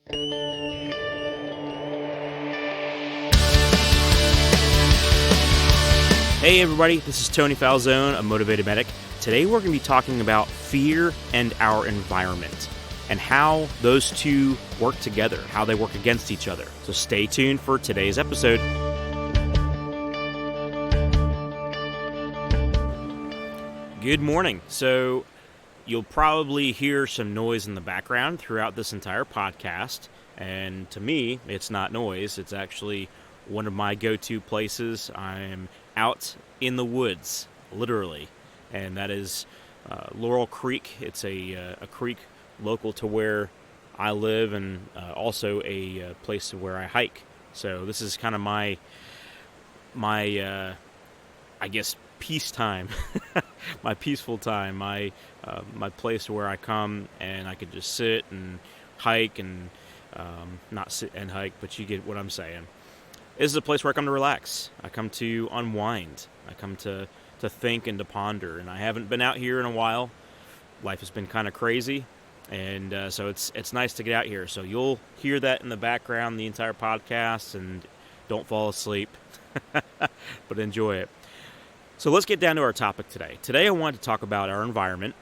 Hey everybody, this is Tony Falzone, a motivated medic. Today we're going to be talking about fear and our environment and how those two work together, how they work against each other. So stay tuned for today's episode. Good morning. So you'll probably hear some noise in the background throughout this entire podcast. And to me, it's not noise. It's actually one of my go-to places. I'm out in the woods, literally, and that is Laurel Creek. It's a creek local to where I live, and also a place where I hike. So this is kind of my I guess peace time, my peaceful time, my place where I come and I could just sit and hike and not sit and hike, but you get what I'm saying. This is a place where I come to relax. I come to unwind. I come to think and to ponder. And I haven't been out here in a while. Life has been kind of crazy. And so it's nice to get out here. So you'll hear that in the background the entire podcast. And don't fall asleep. But enjoy it. So let's get down to our topic today. Today I wanted to talk about our environment.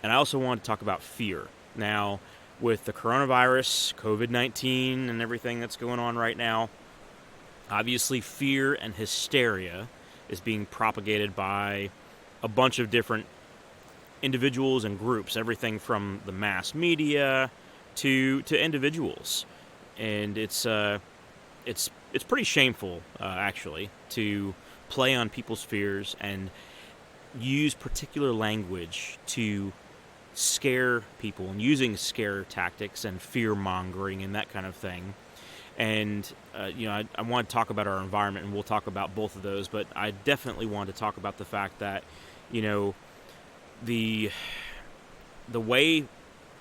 And I also wanted to talk about fear. Now, with the coronavirus, COVID-19, and everything that's going on right now, obviously, fear and hysteria is being propagated by a bunch of different individuals and groups, everything from the mass media to individuals. And it's pretty shameful, actually, to play on people's fears and use particular language to scare people, and using scare tactics and fear-mongering and that kind of thing. And, I want to talk about our environment, and we'll talk about both of those, but I definitely want to talk about the fact that, the way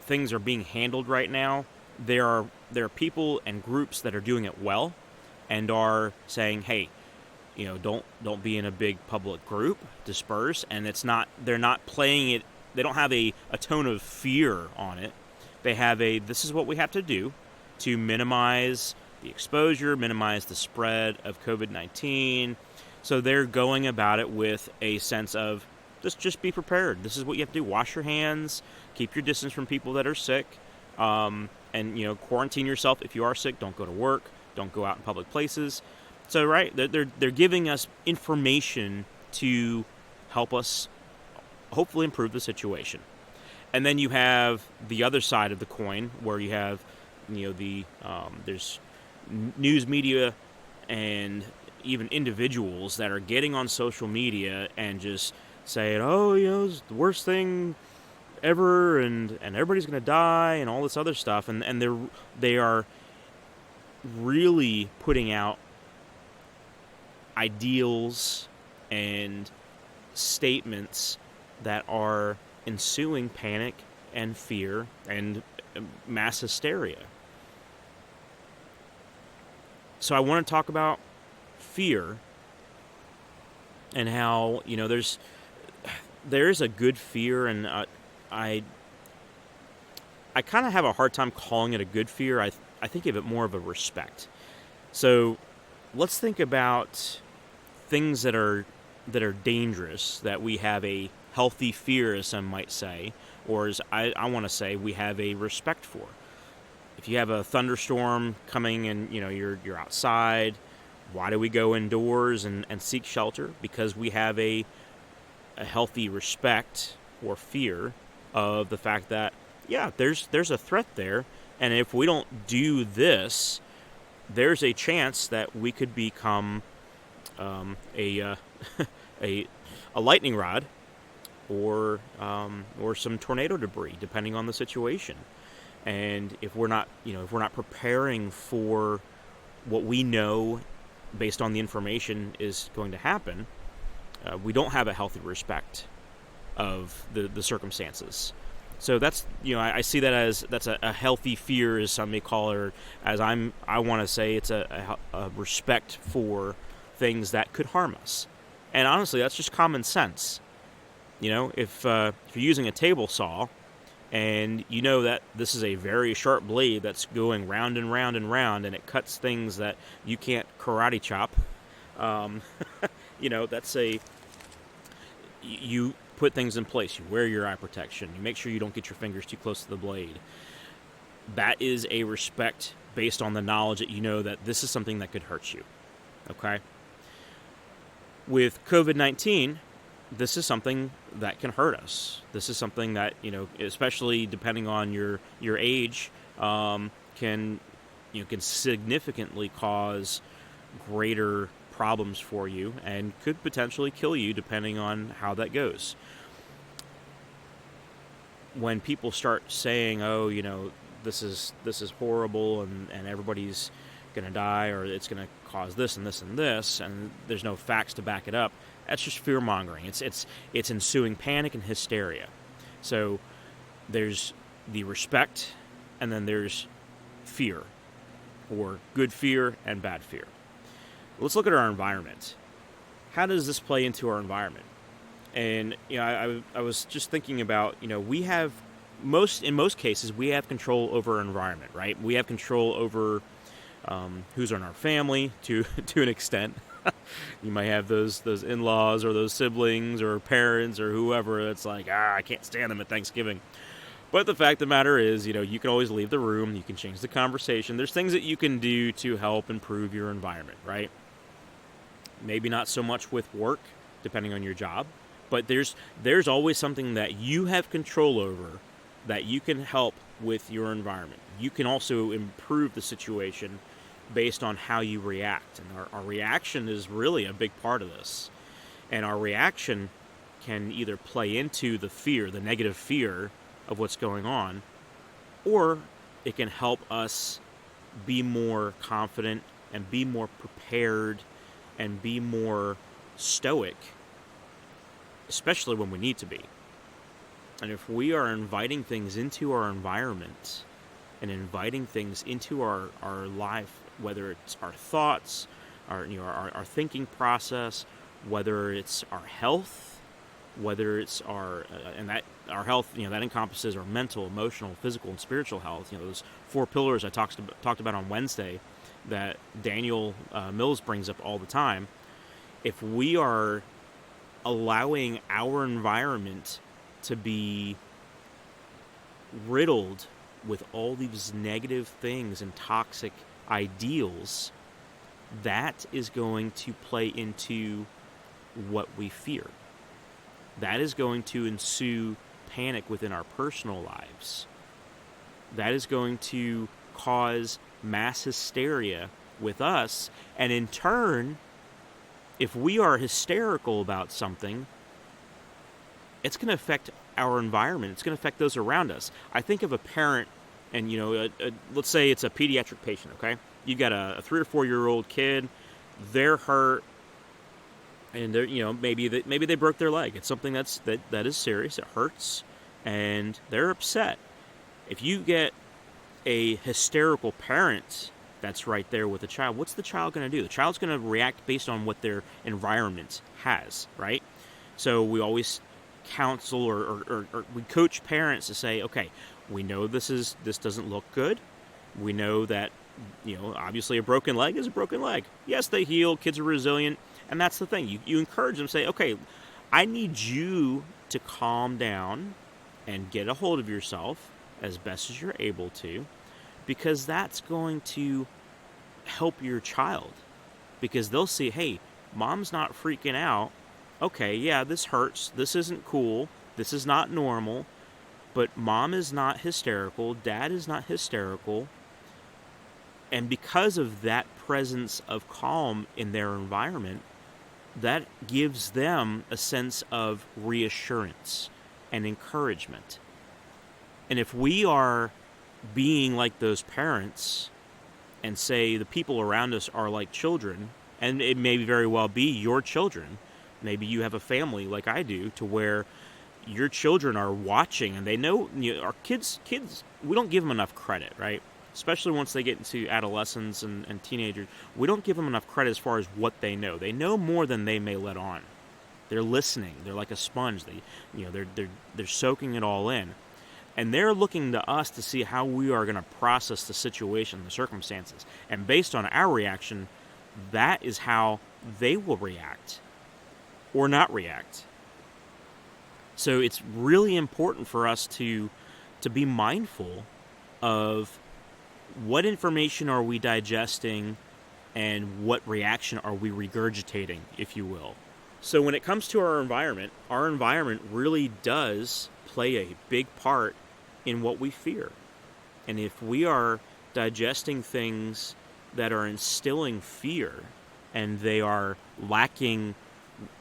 things are being handled right now, there are people and groups that are doing it well and are saying, hey, don't be in a big public group, disperse, and they're not playing it, they don't have a tone of fear on it. They have this is what we have to do to minimize the exposure, minimize the spread of COVID-19. So they're going about it with a sense of just be prepared. This is what you have to do. Wash your hands, keep your distance from people that are sick, and quarantine yourself if you are sick. Don't go to work. Don't go out in public places. So right, they're giving us information to help us hopefully improve the situation. And then you have the other side of the coin where you have there's news media and even individuals that are getting on social media and just saying, it's the worst thing ever, and everybody's going to die and all this other stuff. And they are really putting out ideals and statements that are ensuing panic and fear and mass hysteria. So I want to talk about fear and how, there is a good fear, and I kind of have a hard time calling it a good fear. I think of it more of a respect. So let's think about things that are dangerous, that we have a healthy fear, as some might say, or as I want to say, we have a respect for. If you have a thunderstorm coming and you're outside, why do we go indoors and seek shelter? Because we have a healthy respect or fear of the fact that there's a threat there, and if we don't do this, there's a chance that we could become a lightning rod or some tornado debris, depending on the situation. And if we're not preparing for what we know based on the information is going to happen, we don't have a healthy respect of the circumstances. So that's, I see that as that's a healthy fear, as some may call it, or as I want to say it's a respect for things that could harm us. And honestly, that's just common sense. If you're using a table saw And you know that this is a very sharp blade that's going round and round and round, and it cuts things that you can't karate chop. Um, that's you put things in place. You wear your eye protection. You make sure you don't get your fingers too close to the blade. That is a respect based on the knowledge that you know that this is something that could hurt you. Okay? With COVID-19, this is something that can hurt us. This is something that, especially depending on your age, can significantly cause greater problems for you and could potentially kill you depending on how that goes. When people start saying, "Oh, this is horrible and everybody's going to die, or it's going to cause this and this and this," and there's no facts to back it up, that's just fear mongering. It's ensuing panic and hysteria. So there's the respect, and then there's fear, or good fear and bad fear. Let's look at our environment. How does this play into our environment? And I was just thinking about, we have in most cases we have control over our environment, right? We have control over who's in our family to an extent. You might have those in-laws or those siblings or parents or whoever that's like, I can't stand them at Thanksgiving. But the fact of the matter is, you can always leave the room. You can change the conversation. There's things that you can do to help improve your environment, right? Maybe not so much with work, depending on your job. But there's always something that you have control over that you can help with your environment. You can also improve the situation based on how you react. And our reaction is really a big part of this. And our reaction can either play into the fear, the negative fear of what's going on, or it can help us be more confident and be more prepared and be more stoic, especially when we need to be. And if we are inviting things into our environment and inviting things into our life, whether it's our thoughts, our thinking process, whether it's our health, whether it's our health, that encompasses our mental, emotional, physical, and spiritual health. Those 4 pillars I talked about on Wednesday that Daniel Mills brings up all the time. If we are allowing our environment to be riddled with all these negative things and toxic ideals, that is going to play into what we fear. That is going to ensue panic within our personal lives. That is going to cause mass hysteria with us, and in turn, if we are hysterical about something, it's going to affect our environment. It's going to affect those around us. I think of a parent, and let's say it's a pediatric patient. Okay, you've got a 3 or 4 year old kid. They're hurt, and they're maybe they broke their leg. It's something that is serious. It hurts, and they're upset. If you get a hysterical parent that's right there with the child, what's the child going to do? The child's going to react based on what their environment has, right? So we always counsel or we coach parents to say, okay, we know this doesn't look good. We know that, obviously a broken leg is a broken leg. Yes, they heal. Kids are resilient. And that's the thing. You encourage them, say, okay, I need you to calm down and get a hold of yourself as best as you're able to, because that's going to help your child, because they'll see, hey, mom's not freaking out. Okay, yeah, this hurts. This isn't cool. This is not normal. But mom is not hysterical. Dad is not hysterical. And because of that presence of calm in their environment, that gives them a sense of reassurance and encouragement. And if we are being like those parents and say the people around us are like children, and it may very well be your children, maybe you have a family like I do, to where your children are watching and they know, our kids, we don't give them enough credit, right? Especially once they get into adolescence and teenagers, we don't give them enough credit as far as what they know. They know more than they may let on. They're listening. They're like a sponge. They're soaking it all in. And they're looking to us to see how we are going to process the situation, the circumstances. And based on our reaction, that is how they will react or not react. So it's really important for us to be mindful of what information are we digesting and what reaction are we regurgitating, if you will. So when it comes to our environment really does play a big part in what we fear. And if we are digesting things that are instilling fear and they are lacking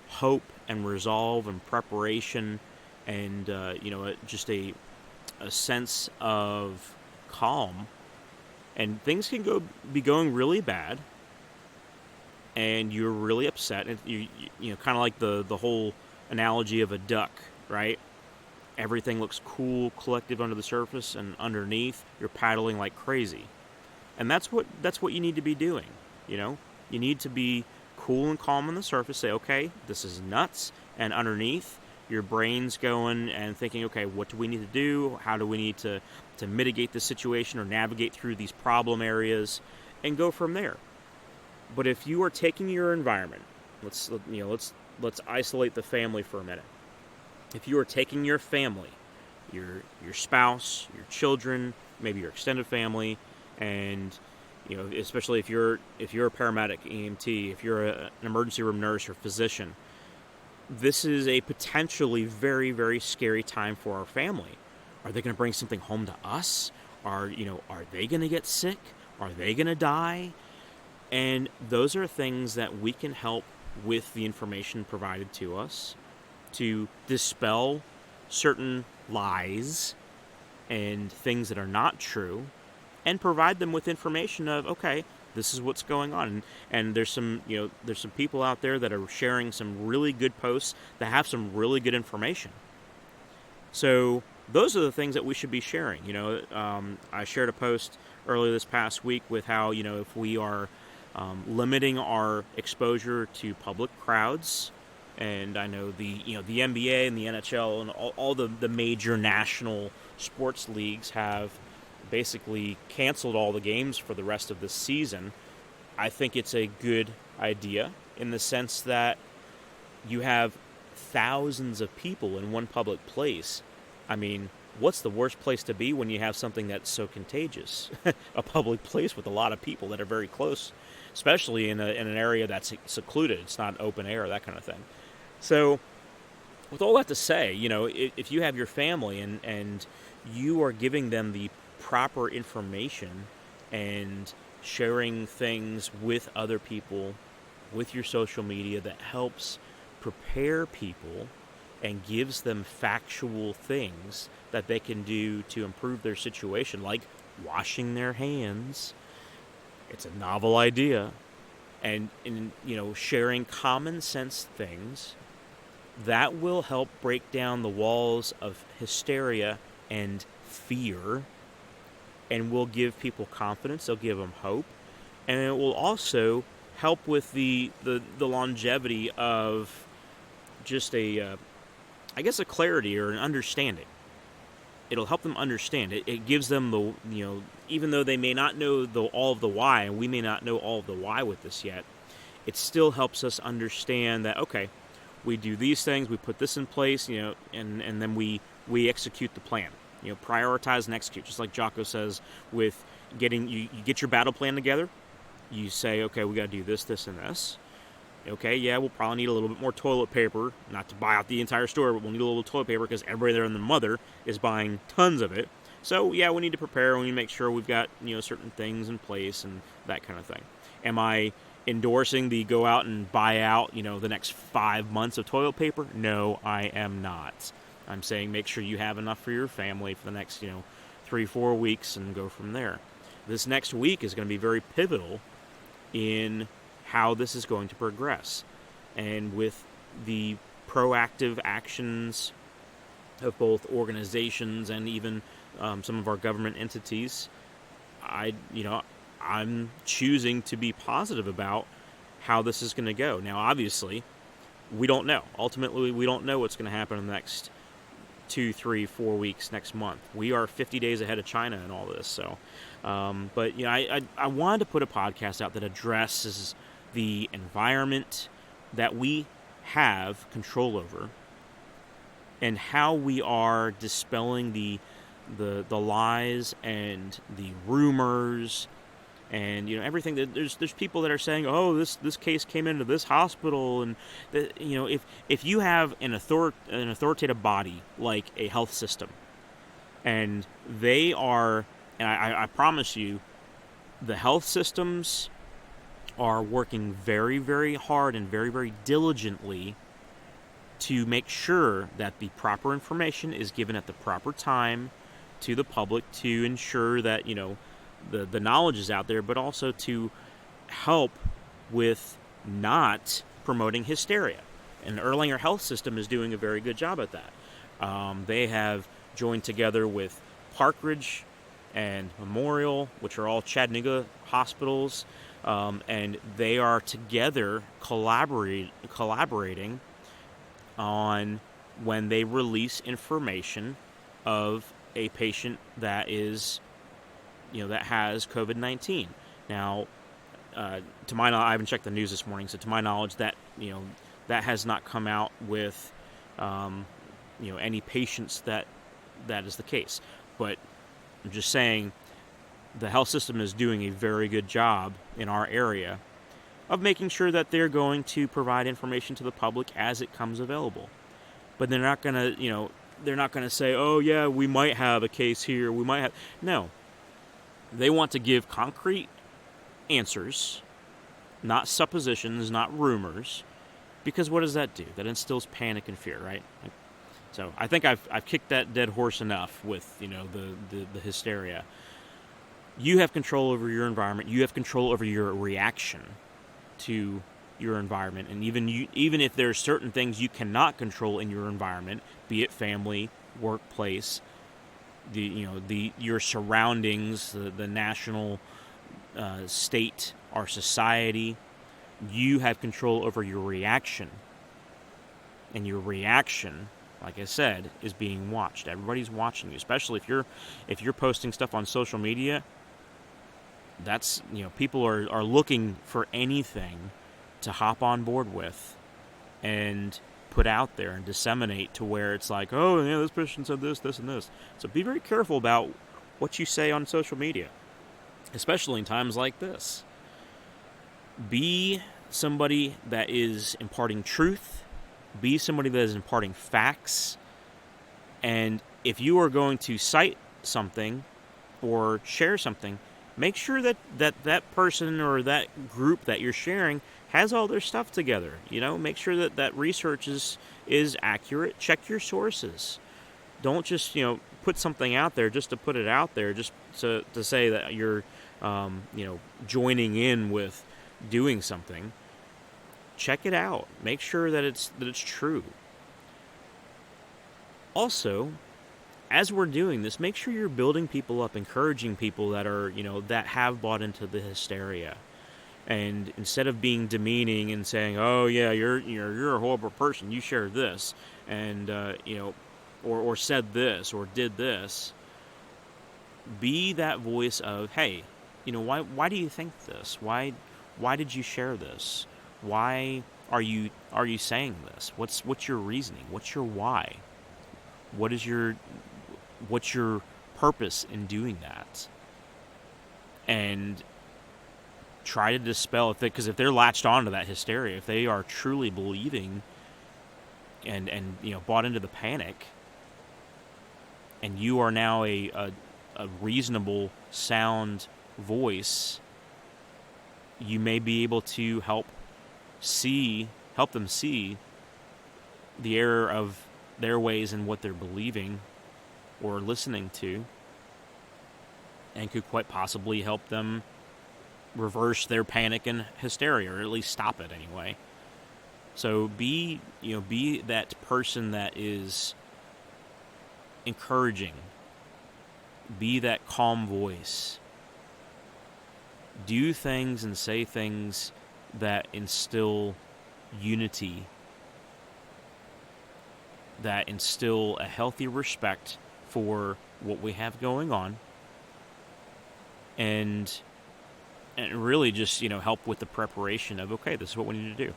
hope and resolve and preparation and just a sense of calm, and things can be going really bad and you're really upset, and you kind of like the whole analogy of a duck, right? Everything looks cool, collective under the surface, and underneath you're paddling like crazy. And that's what you need to be doing. You need to be cool and calm on the surface, say, okay, this is nuts, and underneath your brain's going and thinking, okay, what do we need to do? How do we need to mitigate this situation or navigate through these problem areas, and go from there. But if you are taking your environment, let's isolate the family for a minute. If you are taking your family, your spouse, your children, maybe your extended family, and especially if you're a paramedic, EMT, if you're an emergency room nurse or physician, this is a potentially very, very scary time for our family. Are they going to bring something home to us? Are they going to get sick? Are they going to die? And those are things that we can help with the information provided to us to dispel certain lies and things that are not true, and provide them with information of, okay, this is what's going on. And there's some people out there that are sharing some really good posts that have some really good information. So those are the things that we should be sharing. I shared a post earlier this past week with how, if we are limiting our exposure to public crowds, and I know the NBA and the NHL and all the major national sports leagues have basically canceled all the games for the rest of the season. I think it's a good idea in the sense that you have thousands of people in one public place. I mean, what's the worst place to be when you have something that's so contagious? A public place with a lot of people that are very close, especially in an area that's secluded. It's not open air, that kind of thing. So with all that to say, if you have your family and you are giving them the proper information and sharing things with other people, with your social media that helps prepare people and gives them factual things that they can do to improve their situation, like washing their hands. It's a novel idea. And sharing common sense things that will help break down the walls of hysteria and fear, and will give people confidence. They'll give them hope, and it will also help with the longevity of just a clarity or an understanding. It'll help them understand. It gives them even though they may not know all of the why, and we may not know all of the why with this yet, it still helps us understand that, okay, we do these things, we put this in place, and then we execute the plan. Prioritize and execute, just like Jocko says with getting, you get your battle plan together, you say, okay, we got to do this, this, and this. Okay, yeah, we'll probably need a little bit more toilet paper, not to buy out the entire store, but we'll need a little toilet paper because everybody there and the mother is buying tons of it. So, yeah, we need to prepare, we need to make sure we've got, certain things in place and that kind of thing. Am I endorsing the go out and buy out, the next 5 months of toilet paper? No, I am not. I'm saying make sure you have enough for your family for the next, 3-4 weeks and go from there. This next week is going to be very pivotal in how this is going to progress. And with the proactive actions of both organizations and even some of our government entities, I'm choosing to be positive about how this is going to go. Now, obviously, we don't know. Ultimately, we don't know what's going to happen in the next 2, 3, 4 weeks next month. We are 50 days ahead of China in all this. So, but I wanted to put a podcast out that addresses the environment that we have control over, and how we are dispelling the lies and the rumors, and everything that there's people that are saying, oh, this case came into this hospital, and that, if you have an authoritative body like a health system, and they are, and I promise you, the health systems are working very, very hard and very, very diligently to make sure that the proper information is given at the proper time to the public, to ensure that the knowledge is out there, but also to help with not promoting hysteria. And the Erlanger Health System is doing a very good job at that. They have joined together with Parkridge and Memorial, which are all Chattanooga hospitals, and they are together collaborating on when they release information of a patient that is, that has COVID-19. Now, to my knowledge, I haven't checked the news this morning, so to my knowledge, that that has not come out with any patients that is the case. But I'm just saying, the health system is doing a very good job in our area of making sure that they're going to provide information to the public as it comes available. But they're not going to say, oh yeah, we might have a case here, we might have. No. They want to give concrete answers, not suppositions, not rumors, because what does that do? That instills panic and fear, right? So I think I've kicked that dead horse enough with the hysteria. You have control over your environment. You have control over your reaction to your environment, and even if there's certain things you cannot control in your environment, be it family, workplace, your surroundings, the national, state, our society, you have control over your reaction, and your reaction, like I said, is being watched. Everybody's watching you, especially if you're posting stuff on social media. That's, people are looking for anything to hop on board with and put out there and disseminate, to where it's like, oh yeah, this person said this, and this. So be very careful about what you say on social media, especially in times like this. Be somebody that is imparting truth. Be somebody that is imparting facts. And if you are going to cite something or share something, make sure that person or that group that you're sharing has all their stuff together. Make sure that research is accurate. Check your sources. Don't just put something out there just to put it out there, just to say that you're joining in with doing something. Check it out. Make sure that it's true. Also, as we're doing this, make sure you're building people up, encouraging people that are, that have bought into the hysteria. And instead of being demeaning and saying, oh yeah, you're a horrible person, you shared this, and or said this or did this, be that voice of, hey, why do you think this? Why did you share this? Why are you saying this? What's your reasoning? What's your why? What's your purpose in doing that? And try to dispel it, because if they're latched onto that hysteria, if they are truly believing and bought into the panic, and you are now a reasonable, sound voice, you may be able to help them see the error of their ways and what they're believing or listening to, and could quite possibly help them reverse their panic and hysteria, or at least stop it anyway. So be that person that is encouraging. Be that calm voice. Do things and say things that instill unity that instill a healthy respect for what we have going on, and really just, help with the preparation of, okay, this is what we need to do.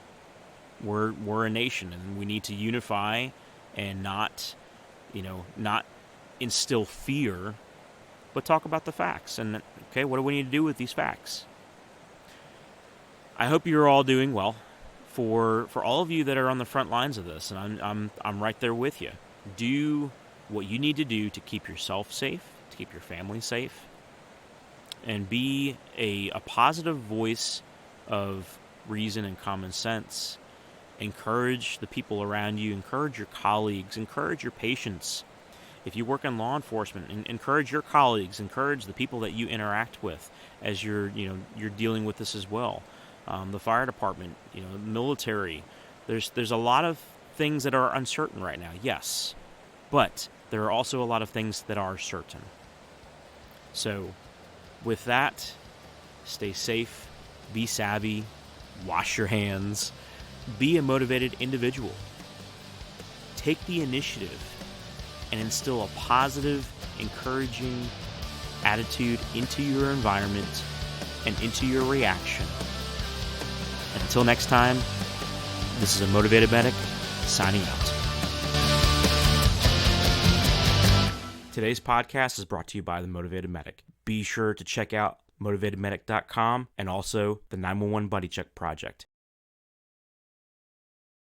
We're a nation, and we need to unify and not instill fear, but talk about the facts. And okay, what do we need to do with these facts? I hope you're all doing well. For all of you that are on the front lines of this, and I'm right there with you. Do what you need to do to keep yourself safe, to keep your family safe, and be a positive voice of reason and common sense. Encourage the people around you, encourage your colleagues, encourage your patients. If you work in law enforcement, encourage your colleagues, encourage the people that you interact with as you're dealing with this as well. The fire department, the military. There's a lot of things that are uncertain right now, yes, but there are also a lot of things that are certain. So, with that, stay safe, be savvy, wash your hands, be a motivated individual. Take the initiative and instill a positive, encouraging attitude into your environment and into your reaction. And until next time, this is a Motivated Medic signing out. Today's podcast is brought to you by the Motivated Medic. Be sure to check out motivatedmedic.com and also the 911 Buddy Check Project.